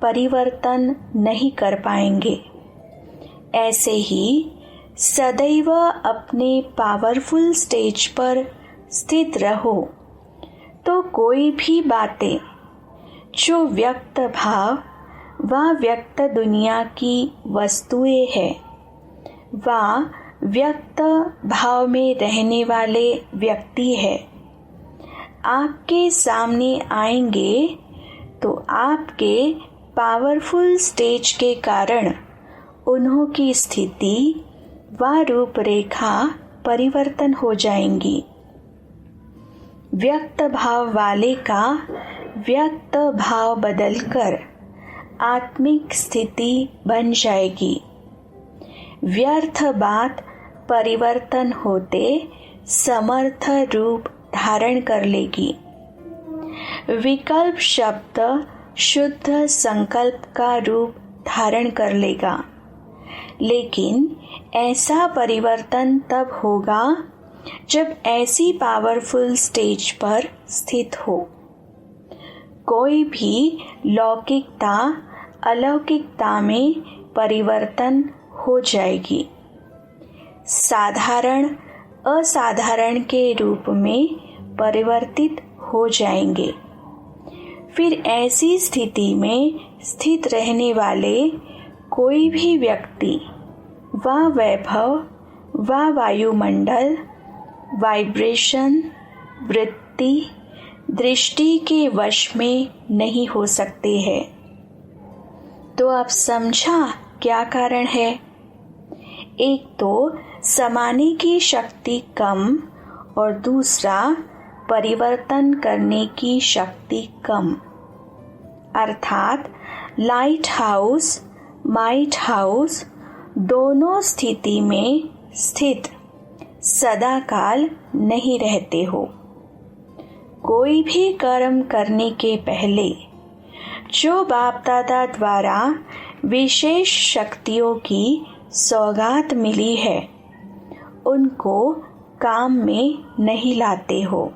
परिवर्तन नहीं कर पाएंगे। ऐसे ही सदैव अपने पावरफुल स्टेज पर स्थित रहो तो कोई भी बातें जो व्यक्त भाव व व्यक्त दुनिया की वस्तुएं हैं व व्यक्त भाव में रहने वाले व्यक्ति है, आपके सामने आएंगे तो आपके पावरफुल स्टेज के कारण उन्हों की स्थिति व रूपरेखा परिवर्तन हो जाएंगी। व्यक्त भाव वाले का व्यक्त भाव बदलकर आत्मिक स्थिति बन जाएगी। व्यर्थ बात परिवर्तन होते समर्थ रूप धारण कर लेगी। विकल्प शब्द शुद्ध संकल्प का रूप धारण कर लेगा। लेकिन ऐसा परिवर्तन तब होगा जब ऐसी पावरफुल स्टेज पर स्थित हो। कोई भी लौकिकता अलौकिकता में परिवर्तन हो जाएगी। साधारण असाधारण के रूप में परिवर्तित हो जाएंगे। फिर ऐसी स्थिति में स्थित रहने वाले कोई भी व्यक्ति व वैभव व वायुमंडल वाइब्रेशन वृत्ति दृष्टि के वश में नहीं हो सकते हैं। तो आप समझा क्या कारण है? एक तो समाने की शक्ति कम और दूसरा परिवर्तन करने की शक्ति कम। अर्थात लाइट हाउस माइट हाउस दोनों स्थिति में स्थित सदाकाल नहीं रहते हो। कोई भी कर्म करने के पहले जो बाप दादा द्वारा विशेष शक्तियों की सौगात मिली है उनको काम में नहीं लाते हो।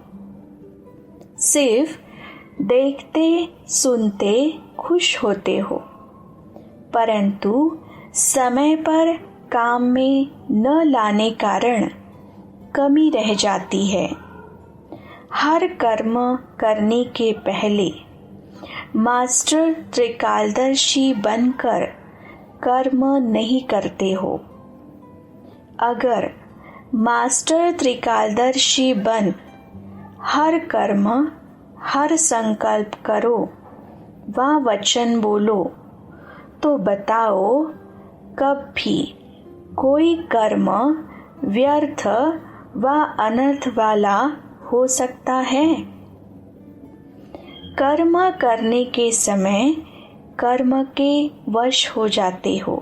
सिर्फ देखते सुनते खुश होते हो, परंतु समय पर काम में न लाने कारण कमी रह जाती है। हर कर्म करने के पहले मास्टर त्रिकालदर्शी बनकर कर्म नहीं करते हो। अगर मास्टर त्रिकालदर्शी बन हर कर्म हर संकल्प करो व वचन बोलो तो बताओ कब भी कोई कर्म व्यर्थ व अनर्थ वाला हो सकता है? कर्म करने के समय कर्म के वश हो जाते हो।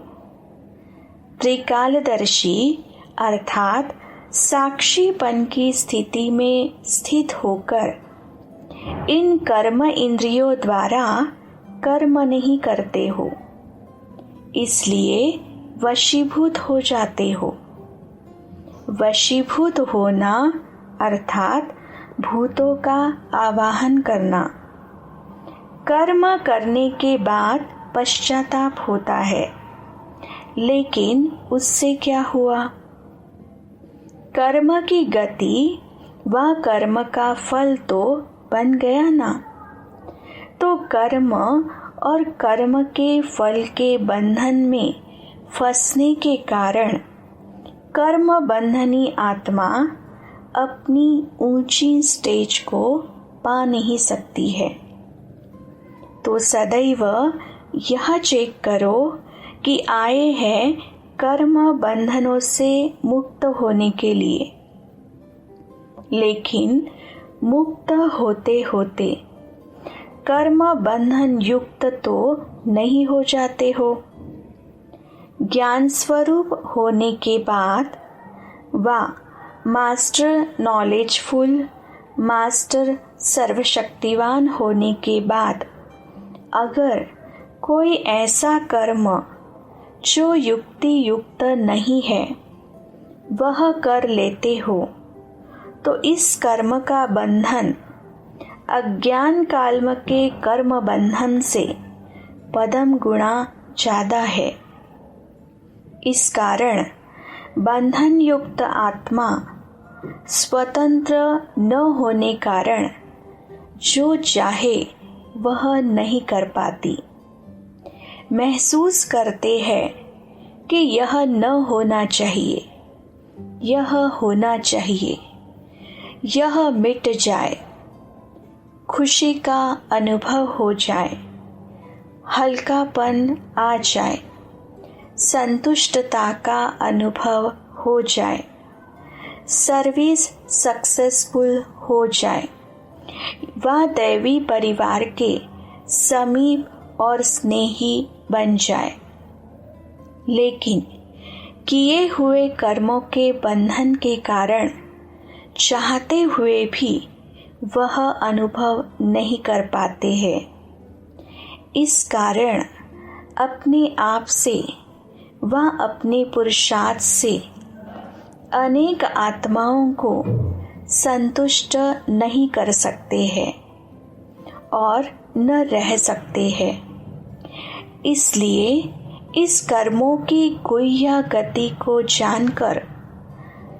त्रिकालदर्शी अर्थात साक्षीपन की स्थिति में स्थित होकर इन कर्म इंद्रियों द्वारा कर्म नहीं करते हो, इसलिए वशीभूत हो जाते हो। वशीभूत होना अर्थात भूतों का आवाहन करना। कर्म करने के बाद पश्चाताप होता है, लेकिन उससे क्या हुआ? कर्म की गति व कर्म का फल तो बन गया ना। तो कर्म और कर्म के फल के बंधन में फंसने के कारण कर्म बंधनी आत्मा अपनी ऊंची स्टेज को पा नहीं सकती है। तो सदैव यह चेक करो कि आए हैं कर्म बंधनों से मुक्त होने के लिए, लेकिन मुक्त होते होते कर्म बंधन युक्त तो नहीं हो जाते हो। ज्ञान स्वरूप होने के बाद व मास्टर नॉलेजफुल मास्टर सर्वशक्तिवान होने के बाद अगर कोई ऐसा कर्म जो युक्ति युक्त नहीं है वह कर लेते हो तो इस कर्म का बंधन अज्ञान काल्म के कर्म बंधन से पदम गुणा ज़्यादा है। इस कारण बंधन युक्त आत्मा स्वतंत्र न होने कारण जो चाहे वह नहीं कर पाती। महसूस करते हैं कि यह न होना चाहिए, यह होना चाहिए, यह मिट जाए, खुशी का अनुभव हो जाए, हल्कापन आ जाए, संतुष्टता का अनुभव हो जाए, सर्विस सक्सेसफुल हो जाए, वह दैवी परिवार के समीप और स्नेही बन जाए। लेकिन किए हुए कर्मों के बंधन के कारण चाहते हुए भी वह अनुभव नहीं कर पाते हैं। इस कारण अपने आप से व अपने पुरुषार्थ से अनेक आत्माओं को संतुष्ट नहीं कर सकते हैं और न रह सकते हैं। इसलिए इस कर्मों की गुह्य गति को जानकर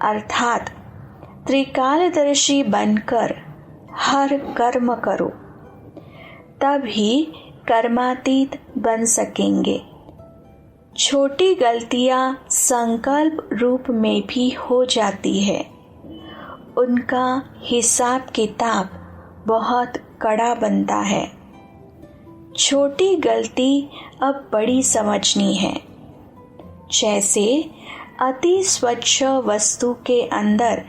अर्थात त्रिकालदर्शी बनकर हर कर्म करो, तभी कर्मातीत बन सकेंगे। छोटी गलतियां संकल्प रूप में भी हो जाती है, उनका हिसाब किताब बहुत कड़ा बनता है। छोटी गलती अब बड़ी समझनी है। जैसे अति स्वच्छ वस्तु के अंदर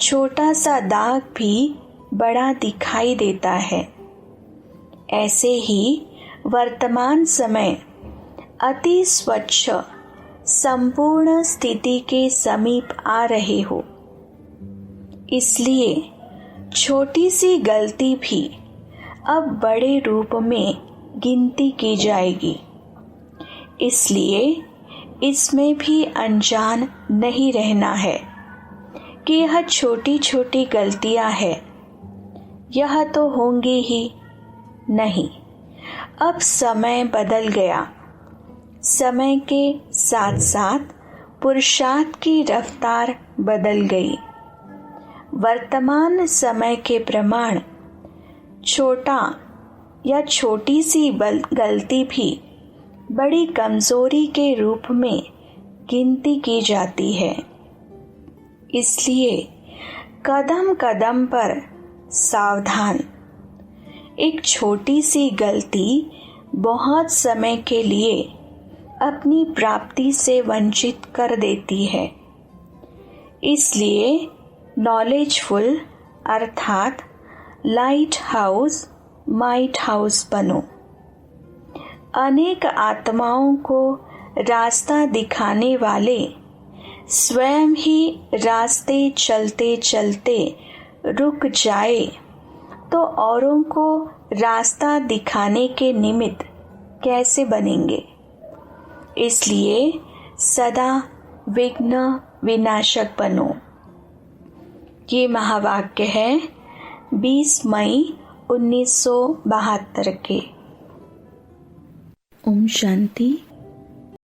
छोटा सा दाग भी बड़ा दिखाई देता है, ऐसे ही वर्तमान समय अति स्वच्छ संपूर्ण स्थिति के समीप आ रहे हो। इसलिए छोटी सी गलती भी अब बड़े रूप में गिनती की जाएगी। इसलिए इसमें भी अनजान नहीं रहना है कि यह छोटी छोटी गलतियां हैं, यह तो होंगी ही नहीं। अब समय बदल गया, समय के साथ साथ पुरुषार्थ की रफ्तार बदल गई। वर्तमान समय के प्रमाण छोटा या छोटी सी गलती भी बड़ी कमजोरी के रूप में गिनती की जाती है। इसलिए कदम कदम पर सावधान। एक छोटी सी गलती बहुत समय के लिए अपनी प्राप्ति से वंचित कर देती है। इसलिए नॉलेजफुल अर्थात लाइट हाउस माइट हाउस बनो। अनेक आत्माओं को रास्ता दिखाने वाले स्वयं ही रास्ते चलते चलते रुक जाए तो औरों को रास्ता दिखाने के निमित्त कैसे बनेंगे। इसलिए सदा विघ्न विनाशक बनो। ये महावाक्य है 20 मई 1972 के। ओम शांति।